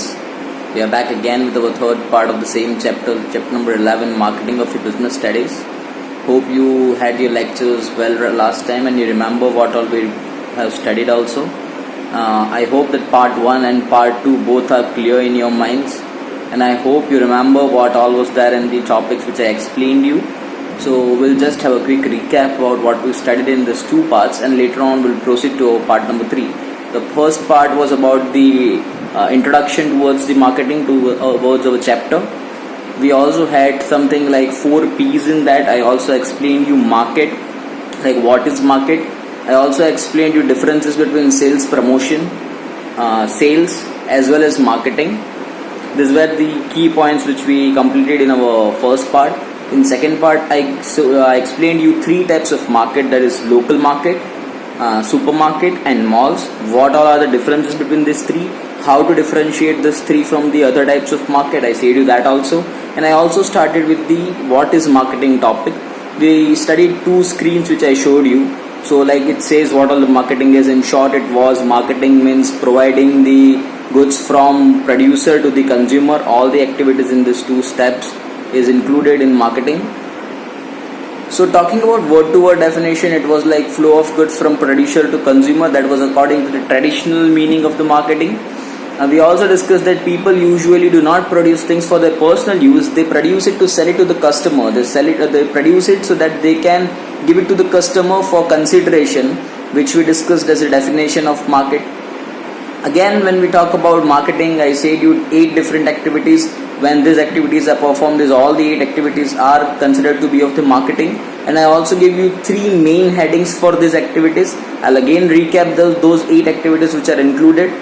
students. We are back again with our third part of the same chapter number 11, Marketing of your Business Studies. Hope you had your lectures well last time and you remember what all we have studied also. I hope that part 1 and part 2 both are clear in your minds, and I hope you remember what all was there in the topics which I explained you. So we'll just have a quick recap about what we studied in these two parts, and later on we'll proceed to part number 3. The first part was about the introduction towards the marketing towards our chapter. We also had something like 4 P's in that. I also explained you market, like what is market. I also explained you differences between sales promotion, sales as well as marketing. These were the key points which we completed in our first part. In second part, I explained you 3 types of market, that is local market, supermarket and malls. What all are the differences between these 3? How to differentiate these 3 from the other types of market, I said you that also. And I also started with the what is marketing topic. We studied 2 screens which I showed you. So like it says what all the marketing is. In short, it was marketing means providing the goods from producer to the consumer. All the activities in these 2 steps is included in marketing. So talking about word to word definition, it was like flow of goods from producer to consumer. That was according to the traditional meaning of the marketing. We also discussed that people usually do not produce things for their personal use. They produce it to sell it to the customer. They produce it so that they can give it to the customer for consideration, which we discussed as a definition of market. Again, when we talk about marketing, I said you 8 different activities. When these activities are performed, all the 8 activities are considered to be of the marketing. And I also gave you 3 main headings for these activities. I'll again recap those 8 activities which are included.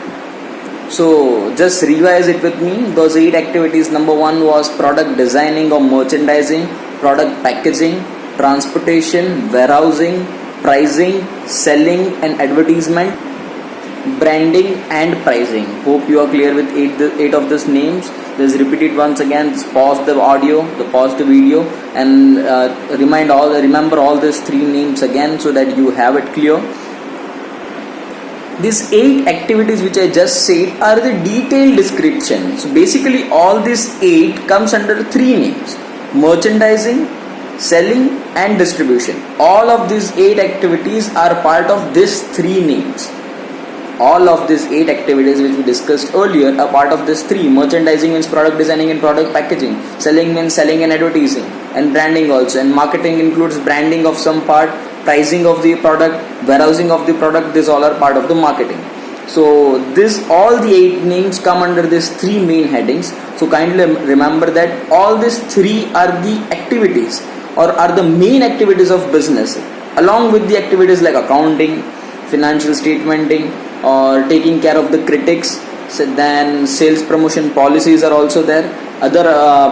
So just revise it with me. Those 8 activities: number 1 was product designing or merchandising, product packaging, transportation, warehousing, pricing, selling and advertisement, branding and pricing. Hope you are clear with 8 of these names. Just repeat it once again. Just pause the audio, pause the video, and remember all these 3 names again so that you have it clear. These 8 activities which I just said are the detailed description. So basically all these 8 comes under 3 names: merchandising, selling and distribution. All of these 8 activities are part of these 3 names. All of these 8 activities which we discussed earlier are part of this 3. Merchandising means product designing and product packaging. Selling means selling and advertising, and branding also. And marketing includes branding of some part, pricing of the product, warehousing of the product. These all are part of the marketing. So all the 8 names come under these 3 main headings. So kindly remember that all these 3 are the activities or are the main activities of business, along with the activities like accounting, financial statementing, or taking care of the critics. So then sales promotion policies are also there, other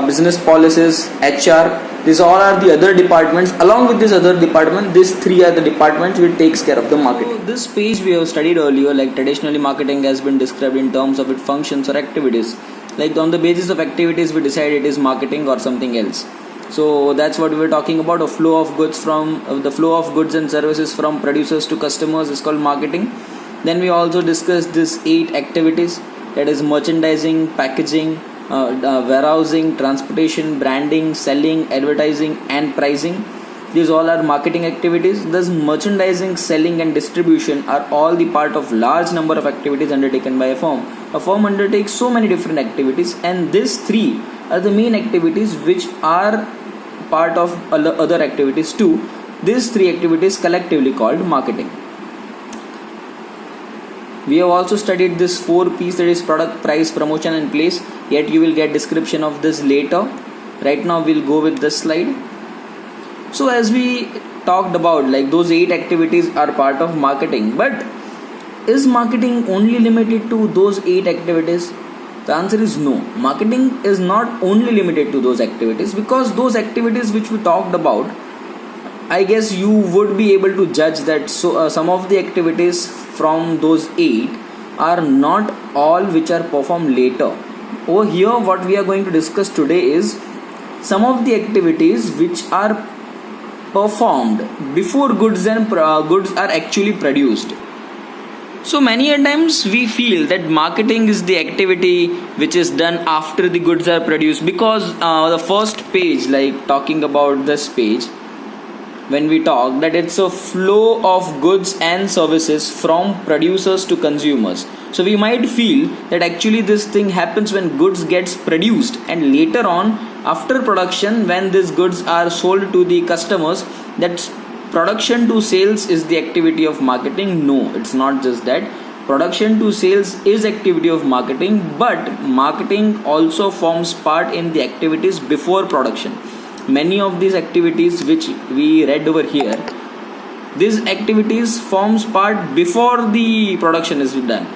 business policies, HR. These all are the other departments. Along with this other department, these 3 are the departments which takes care of the marketing. So this page we have studied earlier, like traditionally marketing has been described in terms of its functions or activities. Like on the basis of activities we decide it is marketing or something else. So that's what we were talking about. The flow of goods and services from producers to customers is called marketing. Then we also discussed these 8 activities, that is merchandising, packaging, warehousing, transportation, branding, selling, advertising and pricing. These all are marketing activities. Thus merchandising, selling and distribution are all the part of large number of activities undertaken by a firm. A firm undertakes so many different activities, and these 3 are the main activities which are part of other activities too. These 3 activities collectively called marketing. We have also studied this 4 P's, that is product, price, promotion and place. Yet you will get description of this later. Right now we'll go with this slide. So as we talked about, like those 8 activities are part of marketing. But is marketing only limited to those 8 activities? The answer is no. Marketing is not only limited to those activities, because those activities which we talked about, I guess you would be able to judge that some of the activities from those 8 are not all which are performed later. Over here what we are going to discuss today is some of the activities which are performed before goods are actually produced. So many a times we feel that marketing is the activity which is done after the goods are produced, because the first page, like talking about this page, when we talk that it's a flow of goods and services from producers to consumers. So we might feel that actually this thing happens when goods gets produced, and later on after production, when these goods are sold to the customers, that production to sales is the activity of marketing. No, it's not just that. Production to sales is activity of marketing, but marketing also forms part in the activities before production. Many of these activities which we read over here, these activities forms part before the production is done.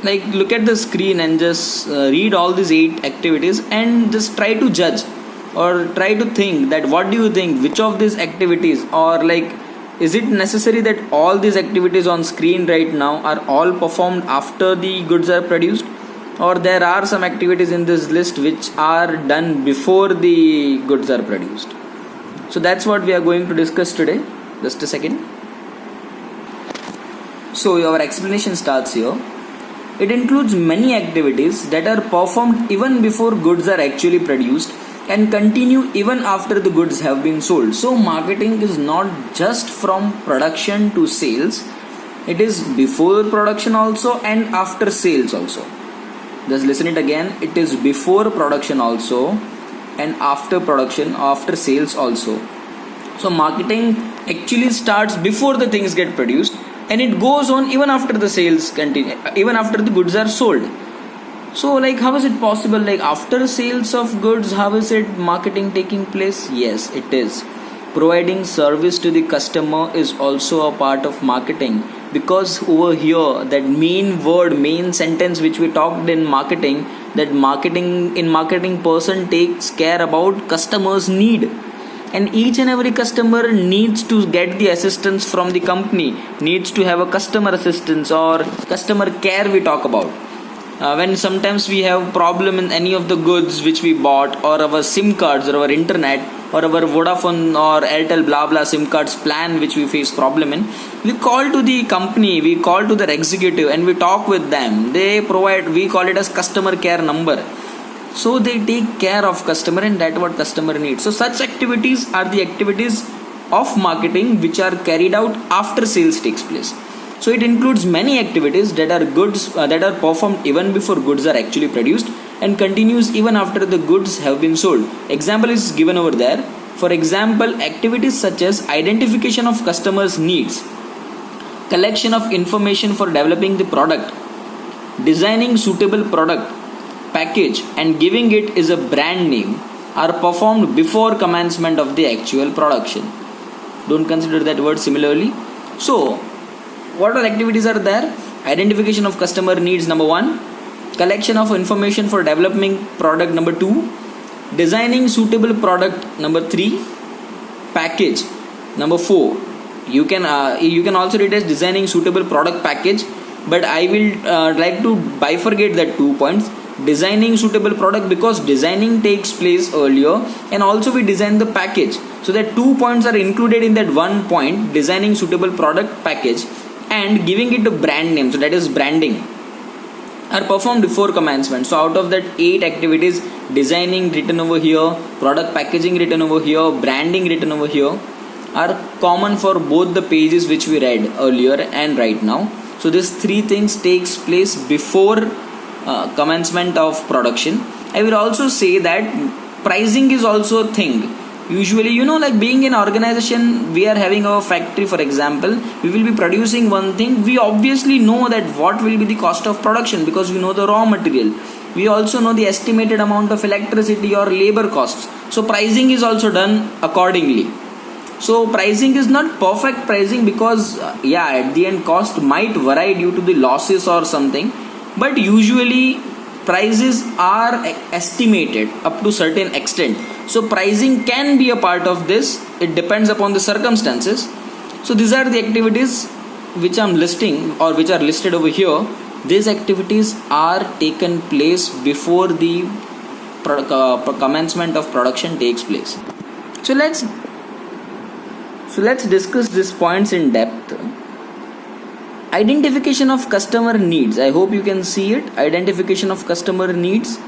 Like, look at the screen and just read all these 8 activities and just try to judge or try to think that what do you think, which of these activities, or like, is it necessary that all these activities on screen right now are all performed after the goods are produced, or there are some activities in this list which are done before the goods are produced? So that's what we are going to discuss today. Just a second. So our explanation starts here. It includes many activities that are performed even before goods are actually produced and continue even after the goods have been sold. So marketing is not just from production to sales, it is before production also and after sales also. Just listen it again. It is before production also and after production, after sales also. So marketing actually starts before the things get produced, and it goes on even after the sales continue, even after the goods are sold. So like, how is it possible? Like, after sales of goods, how is it marketing taking place? Yes, it is. Providing service to the customer is also a part of marketing, because over here, that main word, main sentence which we talked in marketing, that marketing person takes care about customers' need, and each and every customer needs to get the assistance from the company, needs to have a customer assistance or customer care we talk about. When sometimes we have problem in any of the goods which we bought, or our SIM cards or our internet or our Vodafone or Airtel blah blah SIM cards plan which we face problem in, we call to the company, we call to their executive and we talk with them. They provide, we call it as customer care number. So they take care of customer, and that what customer needs. So such activities are the activities of marketing which are carried out after sales takes place. So it includes many activities that are goods that are performed even before goods are actually produced and continues even after the goods have been sold. Example is given over there. For example, activities such as identification of customers' needs, collection of information for developing the product, designing suitable product package and giving it is a brand name are performed before commencement of the actual production. Don't consider that word similarly. So what all activities are there? Identification of customer needs, number 1. Collection of information for developing product, number 2. Designing suitable product, number 3. Package, number 4. You can also read as designing suitable product package, but I will like to bifurcate that 2 points. Designing suitable product, because designing takes place earlier, and also we design the package. So that 2 points are included in that 1 point, designing suitable product package, and giving it a brand name, so that is branding, are performed before commencement. So out of that 8 activities, designing written over here, product packaging written over here, branding written over here, are common for both the pages which we read earlier and right now. So these 3 things takes place before commencement of production. I will also say that pricing is also a thing. Usually, like being an organization, we are having our factory, for example, we will be producing one thing. We obviously know that what will be the cost of production, because we know the raw material. We also know the estimated amount of electricity or labor costs. So pricing is also done accordingly. So pricing is not perfect pricing, because at the end cost might vary due to the losses or something, but usually prices are estimated up to certain extent. So pricing can be a part of this. It depends upon the circumstances. So these are the activities which I'm listing, or which are listed over here. These activities are taken place before the commencement of production takes place. So let's discuss these points in depth. identification of customer needs. I hope you can see it. Identification of customer needs.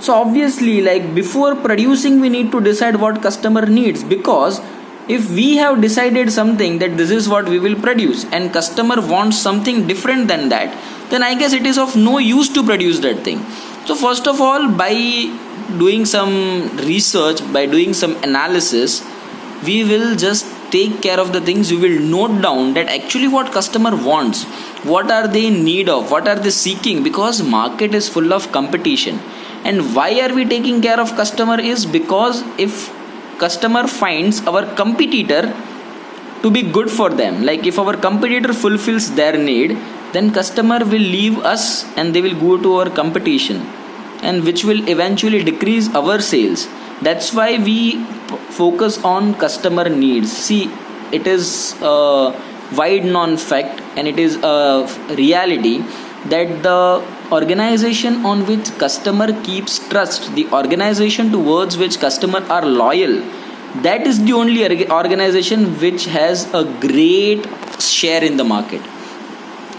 So obviously, like before producing, we need to decide what customer needs, because if we have decided something that this is what we will produce and customer wants something different than that, then I guess it is of no use to produce that thing. So first of all, by doing some research, by doing some analysis, we will just take care of the things. We will note down that actually what customer wants, what are they in need of, what are they seeking, because market is full of competition. And why are we taking care of customer is because if customer finds our competitor to be good for them, like if our competitor fulfills their need, then customer will leave us and they will go to our competition, and which will eventually decrease our sales. That's why we focus on customer needs. See, it is a wide known fact and it is a reality that the organization on which customer keeps trust, the organization towards which customer are loyal, that is the only organization which has a great share in the market.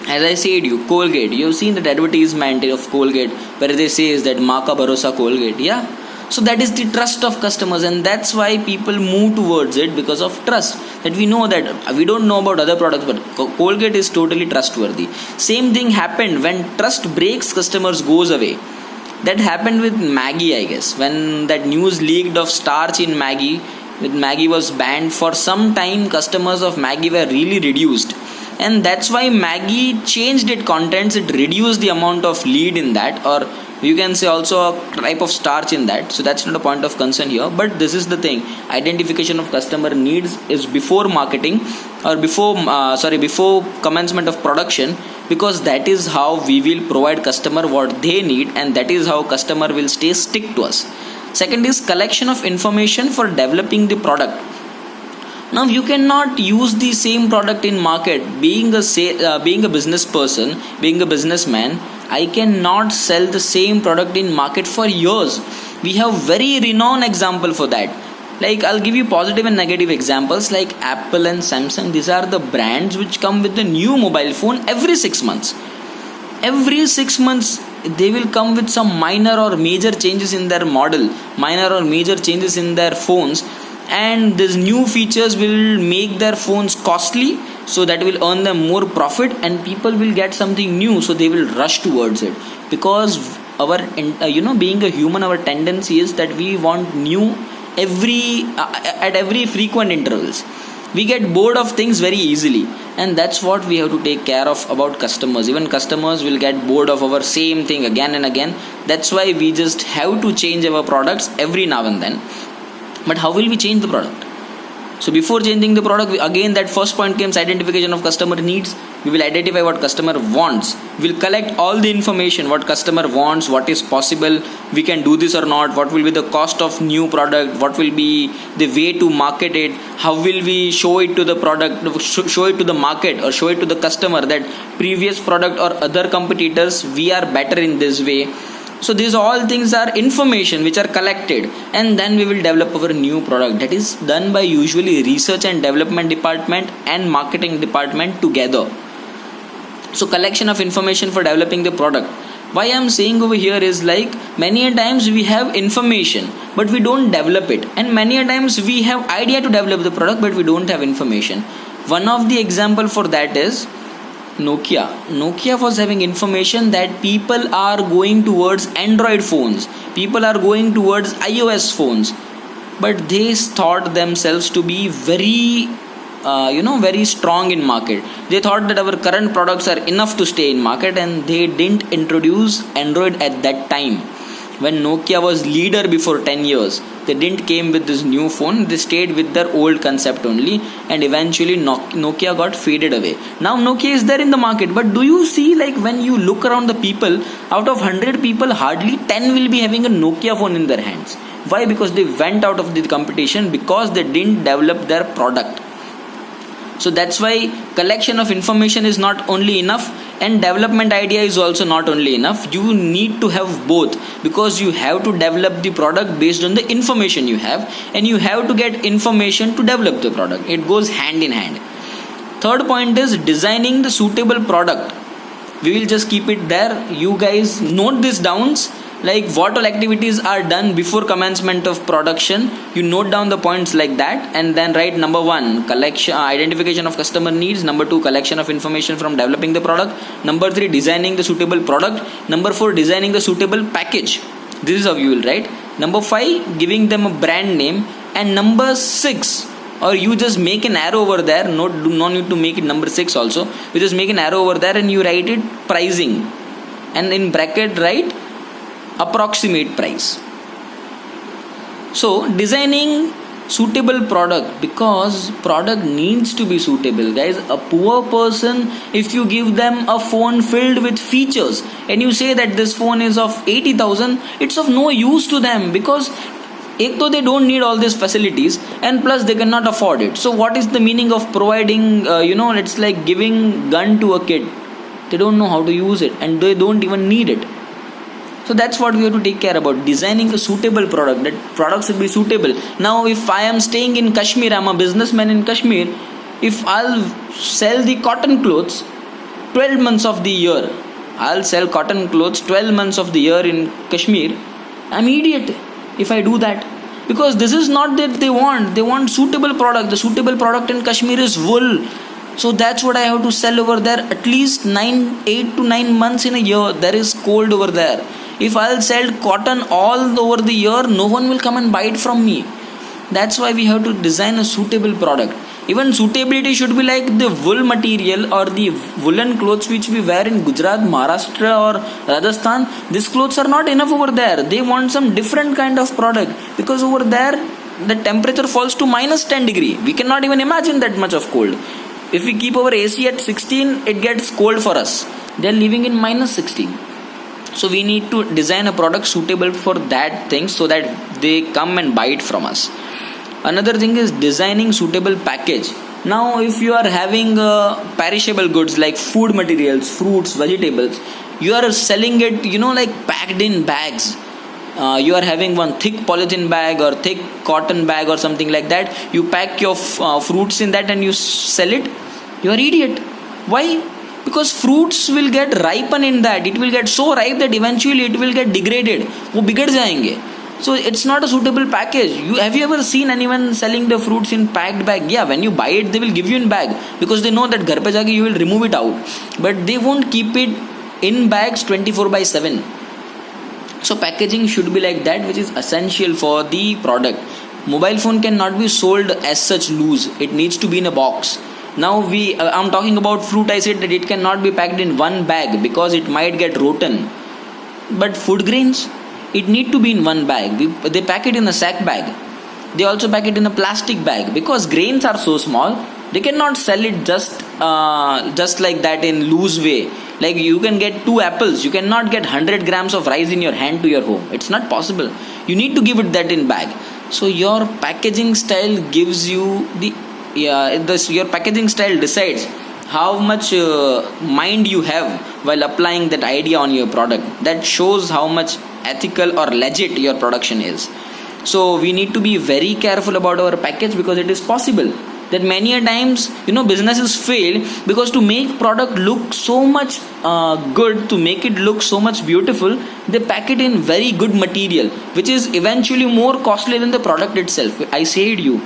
As I said you, Colgate, you've seen that advertisement of Colgate where they say is that Maa ka bharosa Colgate, yeah. So that is the trust of customers, and that's why people move towards it, because of trust. That we know that we don't know about other products, but Colgate is totally trustworthy. Same thing happened when trust breaks, customers goes away. That happened with Maggi, I guess, when that news leaked of starch in Maggi. With Maggi was banned for some time, customers of Maggi were really reduced, and that's why Maggi changed its contents. It reduced the amount of lead in that, or you can say also a type of starch in that. So that's not a point of concern here, but this is the thing. Identification of customer needs is before marketing, or before commencement of production, because that is how we will provide customer what they need, and that is how customer will stick to us. Second is collection of information for developing the product. Now you cannot use the same product in market. Being a business person, being a businessman, I cannot sell the same product in market for years. We have very renowned example for that. Like I'll give you positive and negative examples, like Apple and Samsung. These are the brands which come with the new mobile phone every 6 months. Every 6 months they will come with some minor or major changes in their model, minor or major changes in their phones, and these new features will make their phones costly, so that will earn them more profit, and people will get something new, so they will rush towards it. Because our being a human, our tendency is that we want new at every frequent intervals. We get bored of things very easily, and that's what we have to take care of about customers. Even customers will get bored of our same thing again and again. That's why we just have to change our products every now and then. But how will we change the product? So before changing the product, again that first point comes, identification of customer needs. We will identify what customer wants. We will collect all the information, what customer wants, what is possible, we can do this or not, what will be the cost of new product, what will be the way to market it, how will we show it to the product, show it to the market, or show it to the customer that previous product or other competitors, we are better in this way. So these all things are information which are collected, and then we will develop our new product. That is done by usually research and development department and marketing department together. So collection of information for developing the product. Why I am saying over here is, like, many a times we have information but we don't develop it, and many a times we have idea to develop the product but we don't have information. One of the example for that is Nokia was having information that people are going towards Android phones, people are going towards iOS phones, but they thought themselves to be very very strong in market. They thought that our current products are enough to stay in market, and they didn't introduce Android at that time. When Nokia was leader before 10 years, they didn't came with this new phone. They stayed with their old concept only, and eventually Nokia got faded away. Now Nokia is there in the market, but do you see, like, when you look around the people, out of 100 people, hardly 10 will be having a Nokia phone in their hands. Why? Because they went out of the competition, because they didn't develop their product. So that's why collection of information is not only enough, and development idea is also not only enough. You need to have both, because you have to develop the product based on the information you have, and you have to get information to develop the product. It goes hand in hand. Third point is designing the suitable product. We will just keep it there. You guys note this downs, like what all activities are done before commencement of production. You note down the points like that, and then write number 1 collection, identification of customer needs. Number 2 collection of information from developing the product. Number 3 designing the suitable product. Number 4 designing the suitable package. This is how you will write. Number 5 giving them a brand name. And number 6, or you just make an arrow over there, no need to make it number 6 also. You just make an arrow over there and you write it pricing, and in bracket write approximate price. So designing suitable product, because product needs to be suitable, guys. A poor person, if you give them a phone filled with features and you say that this phone is of 80,000, it's of no use to them, because एक तो they don't need all these facilities, and plus they cannot afford it. So what is the meaning of providing, it's like giving gun to a kid. They don't know how to use it and they don't even need it. So that's what we have to take care about, designing a suitable product. That product should be suitable. Now if I am staying in Kashmir, I'm a businessman in Kashmir, if I'll sell the cotton clothes 12 months of the year, I'll sell cotton clothes 12 months of the year in Kashmir, I'm idiot if I do that, because this is not that they want suitable product. The suitable product in Kashmir is wool, so that's what I have to sell over there at least 8 to 9 months in a year. There is cold over there. If I'll sell cotton all over the year, no one will come and buy it from me. That's why we have to design a suitable product. Even suitability should be like the wool material or the woolen clothes which we wear in Gujarat, Maharashtra or Rajasthan. These clothes are not enough over there. They want some different kind of product, because over there the temperature falls to minus 10 degree. We cannot even imagine that much of cold. If we keep our AC at 16, it gets cold for us. They are living in minus 16. So we need to design a product suitable for that thing, so that they come and buy it from us. Another thing is designing suitable package. Now if you are having perishable goods like food materials, fruits, vegetables, you are selling it, like packed in bags. You are having one thick polythene bag or thick cotton bag or something like that. You pack your fruits in that and you sell it. You are idiot. Why? Because fruits will get ripen in that. It will get so ripe that eventually it will get degraded. वो बिगड़ जाएंगे. So it's not a suitable package. Have you ever seen anyone selling the fruits in packed bag? Yeah, when you buy it, they will give you in bag, because they know that घर पे जाके you will remove it out. But they won't keep it in bags 24/7. So packaging should be like that, which is essential for the product. Mobile phone cannot be sold as such loose. It needs to be in a box. Now I'm talking about fruit. I said that it cannot be packed in one bag because it might get rotten. But food grains, it need to be in one bag. They pack it in a sack bag. They also pack it in a plastic bag, because grains are so small. They cannot sell it just like that in loose way. Like you can get 2 apples, you cannot get 100 grams of rice in your hand to your home. It's not possible. You need to give it that in bag. So your packaging style gives you your packaging style decides how much mind you have while applying that idea on your product. That shows how much ethical or legit your production is. So we need to be very careful about our package, because it is possible that many a times businesses fail because to make product look so much good, to make it look so much beautiful, they pack it in very good material, which is eventually more costly than the product itself. I said you,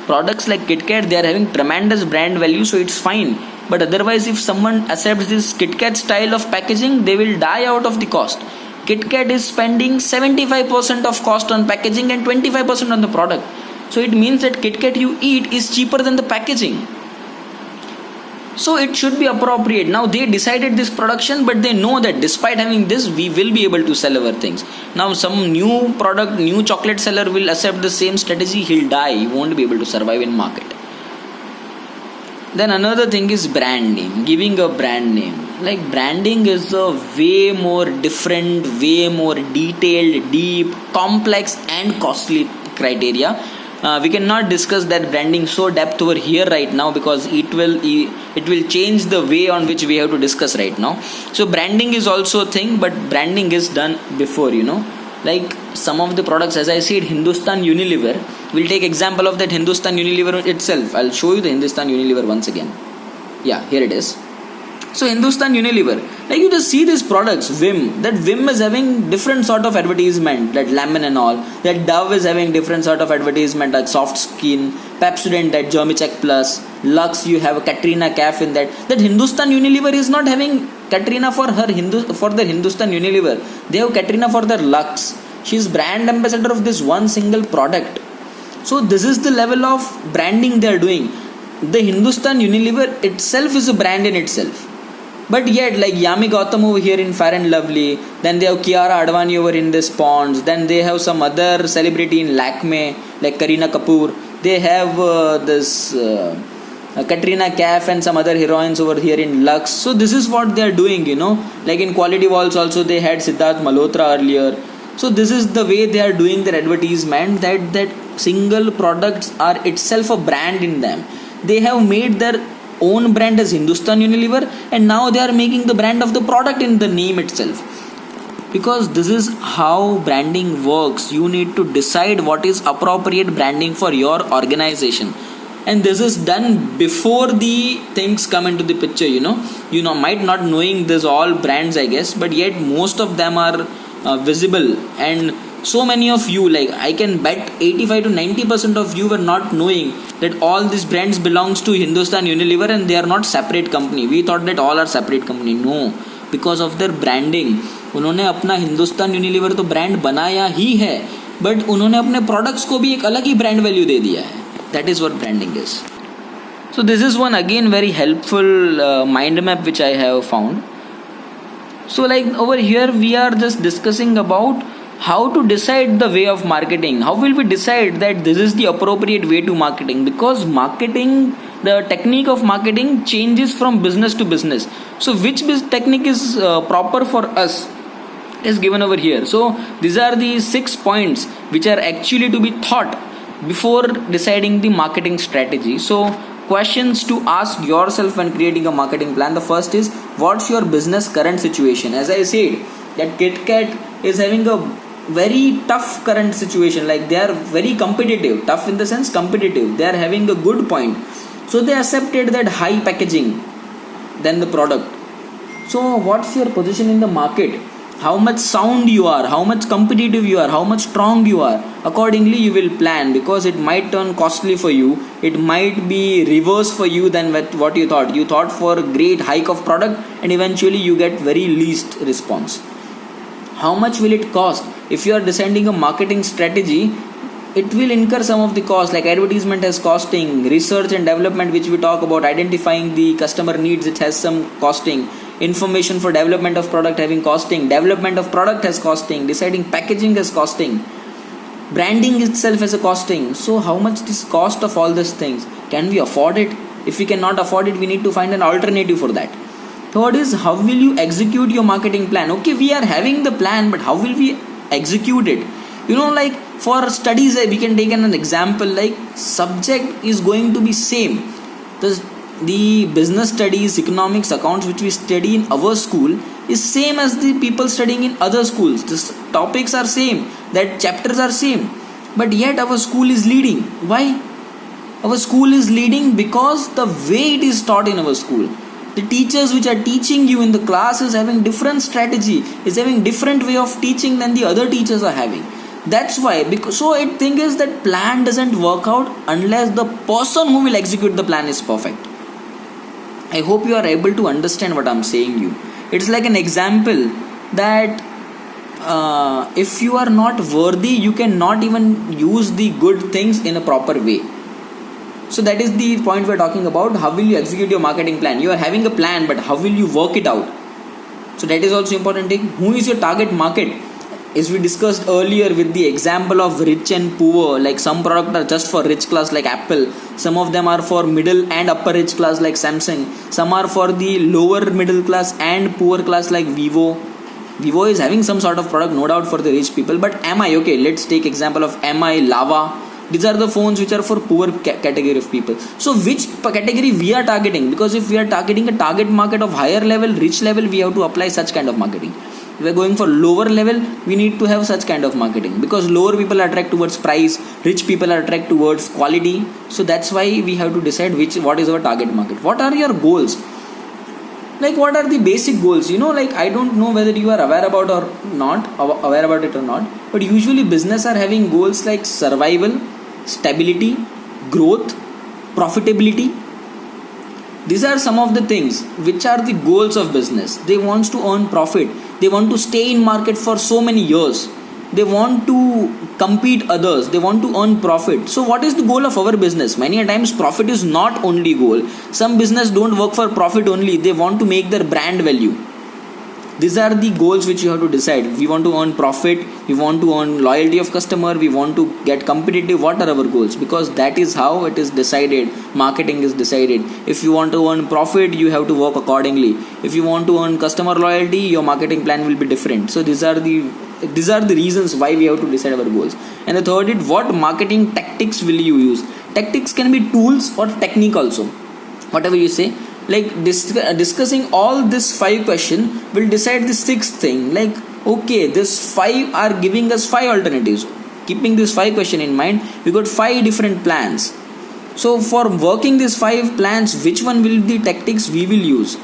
products like KitKat, they are having tremendous brand value, so it's fine. But otherwise, if someone accepts this KitKat style of packaging, they will die out of the cost. KitKat is spending 75% of cost on packaging and 25% on the product. So it means that KitKat you eat is cheaper than the packaging. So it should be appropriate. Now they decided this production, but they know that despite having this, we will be able to sell our things. Now some new product, new chocolate seller will accept the same strategy, he'll die. He won't be able to survive in market. Then another thing is brand name, giving a brand name. Like branding is a way more different, way more detailed, deep, complex and costly criteria. We cannot discuss that branding so depth over here right now, because it will change the way on which we have to discuss right now. So branding is also a thing, but branding is done before, like some of the products, as I said, Hindustan Unilever. We'll take example of that Hindustan Unilever itself. I'll show you the Hindustan Unilever once again. Yeah, here it is. So Hindustan Unilever, like you just see these products, Vim is having different sort of advertisement, that lemon and all. That Dove is having different sort of advertisement, like soft skin. Pepsodent, that Germicheck Plus. Lux, you have a Katrina Kaif in that. That Hindustan Unilever is not having Katrina for their Hindustan Unilever. They have Katrina for their Lux. She is brand ambassador of this one single product. So this is the level of branding they are doing. The Hindustan Unilever itself is a brand in itself. But yet, like Yami Gautam over here in Fair and Lovely, then they have Kiara Advani over in this Ponds, then they have some other celebrity in Lakme, like Kareena Kapoor. They have this Katrina Kaif and some other heroines over here in Lux. So this is what they are doing, Like in Quality Walls also they had Siddharth Malhotra earlier. So this is the way they are doing their advertisement, that single products are itself a brand in them. They have made their own brand as Hindustan Unilever, and now they are making the brand of the product in the name itself. Because this is how branding works. You need to decide what is appropriate branding for your organization, and this is done before the things come into the picture. Might not knowing this all brands, I guess, but yet most of them are visible, and so many of you, like I can bet 85 to 90% of you were not knowing that all these brands belongs to Hindustan Unilever and they are not separate company. We thought that all are separate company. No, because of their branding. उन्होंने अपना Hindustan Unilever तो brand बनाया ही है, but उन्होंने अपने products को भी एक अलग ही ब्रांड वैल्यू दे दिया है. That is what branding is. So this is one again very helpful mind map which I have found. So like over here we are just discussing about how to decide the way of marketing. How will we decide that this is the appropriate way to marketing? Because marketing, the technique of marketing changes from business to business. So which technique is proper for us is given over here. So these are the 6 points which are actually to be thought before deciding the marketing strategy. So questions to ask yourself when creating a marketing plan. The first is, what's your business current situation? As I said, that KitKat is having a very tough current situation. Like they are very competitive. Tough in the sense competitive. They are having a good point. So they accepted that high packaging than the product. So what's your position in the market? How much sound you are, how much competitive you are, how much strong you are. Accordingly you will plan, because it might turn costly for you. It might be reverse for you than what you thought. You thought for a great hike of product and eventually you get very least response. How much will it cost? If you are deciding a marketing strategy, it will incur some of the cost, like advertisement has costing, research and development which we talk about, identifying the customer needs, it has some costing, information for development of product having costing, development of product has costing, deciding packaging has costing, branding itself has a costing. So how much is cost of all these things? Can we afford it? If we cannot afford it, we need to find an alternative for that. Third is, how will you execute your marketing plan? Okay, we are having the plan, but how will we execute it? Like for studies, we can take an example, like subject is going to be same. The business studies, economics, accounts which we study in our school is same as the people studying in other schools. The topics are same, that chapters are same, but yet our school is leading. Why? Our school is leading because the way it is taught in our school. The teachers which are teaching you in the class is having different strategy, is having different way of teaching than the other teachers are having. That's why, because so it thing is that plan doesn't work out unless the person who will execute the plan is perfect. I hope you are able to understand what I'm saying you. It's like an example that if you are not worthy, you cannot even use the good things in a proper way. So that is the point we're talking about. How will you execute your marketing plan? You are having a plan, but how will you work it out? So that is also important thing. Who is your target market? As we discussed earlier with the example of rich and poor, like some products are just for rich class like Apple, some of them are for middle and upper rich class like Samsung, some are for the lower middle class and poor class like Vivo. Vivo is having some sort of product, no doubt, for the rich people, but MI, okay, let's take example of MI, Lava. These are the phones which are for poor category of people. So which category we are targeting? Because if we are targeting a target market of higher level, rich level, we have to apply such kind of marketing. If we're going for lower level, we need to have such kind of marketing, because lower people are attract towards price, rich people are attract towards quality. So that's why we have to decide what is our target market. What are your goals? Like, what are the basic goals? Like, I don't know whether you are aware about it or not, but usually business are having goals like survival, stability, growth, profitability. These are some of the things which are the goals of business. They want to earn profit. They want to stay in market for so many years. They want to compete others. They want to earn profit. So what is the goal of our business? Many a times profit is not only goal. Some business don't work for profit only. They want to make their brand value. These are the goals which you have to decide. We want to earn profit. We want to earn loyalty of customer. We want to get competitive. What are our goals? Because that is how it is decided. Marketing is decided. If you want to earn profit, you have to work accordingly. If you want to earn customer loyalty, your marketing plan will be different. So these are the reasons why we have to decide our goals. And the third is, what marketing tactics will you use? Tactics can be tools or technique also. Whatever you say. Like, discussing all this 5 question will decide the 6th thing. Like, okay, this 5 are giving us 5 alternatives. Keeping this 5 question in mind, we got 5 different plans. So for working these 5 plans, which one will be the tactics we will use?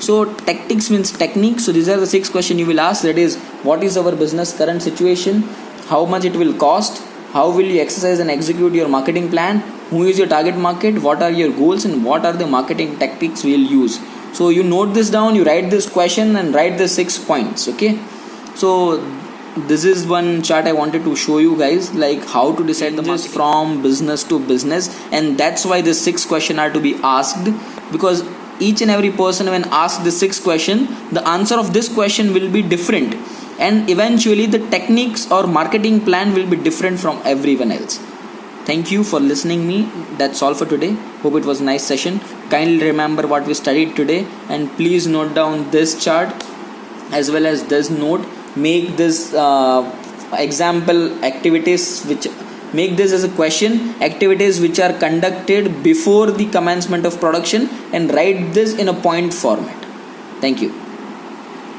So tactics means technique. So these are the 6 questions you will ask. That is, what is our business current situation? How much it will cost? How will you exercise and execute your marketing plan? Who is your target market? What are your goals? And what are the marketing tactics we will use? So you note this down, you write this question and write the 6 points. Okay. So this is one chart I wanted to show you guys, like how to decide the marketing from business to business. And that's why the 6 questions are to be asked, because each and every person, when asked the 6 question, the answer of this question will be different. And eventually the techniques or marketing plan will be different from everyone else. Thank you for listening me. That's all for today. Hope it was a nice session. Kindly remember what we studied today, and please note down this chart as well as this note. Make this example activities, which make this as a question, activities which are conducted before the commencement of production, and write this in a point format. Thank you.